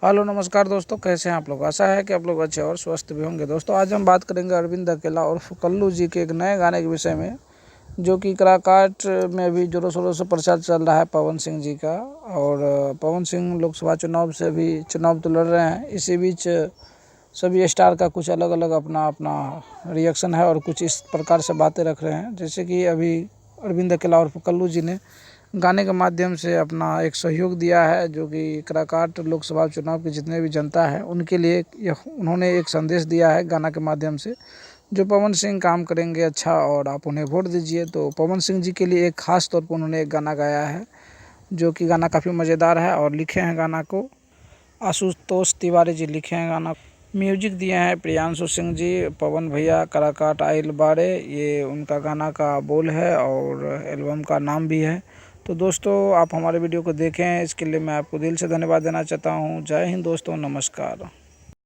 Hello नमस्कार दोस्तों, कैसे हैं आप लोग। आशा है कि आप लोग अच्छे और स्वस्थ भी होंगे। दोस्तों आज हम बात करेंगे अरविंद अकेला और कल्लू जी के एक नए गाने के विषय में, जो कि कलाकाट में अभी जोरों शोरों से प्रचार चल रहा है पवन सिंह जी का। और पवन सिंह लोकसभा चुनाव से भी चुनाव तो लड़ रहे हैं। इसी बीच सभी स्टार का कुछ अलग अलग अपना अपना रिएक्शन है और कुछ इस प्रकार से बातें रख रहे हैं। जैसे कि अभी अरविंद अकेला और कल्लू जी ने गाने के माध्यम से अपना एक सहयोग दिया है, जो कि काराकाट लोकसभा चुनाव की जितने भी जनता है उनके लिए उन्होंने एक संदेश दिया है गाना के माध्यम से। जो पवन सिंह काम करेंगे अच्छा और आप उन्हें वोट दीजिए। तो पवन सिंह जी के लिए एक ख़ास तौर पर उन्होंने एक गाना गाया है, जो कि गाना काफ़ी मज़ेदार है। और लिखे हैं गाना को आशुतोष तिवारी जी लिखे हैं गाना। म्यूजिक दिए हैं प्रियांशु सिंह जी। पवन भैया काराकाट आइल बारे, ये उनका गाना का बोल है और एल्बम का नाम भी है। तो दोस्तों आप हमारे वीडियो को देखें, इसके लिए मैं आपको दिल से धन्यवाद देना चाहता हूँ। जय हिंद दोस्तों, नमस्कार।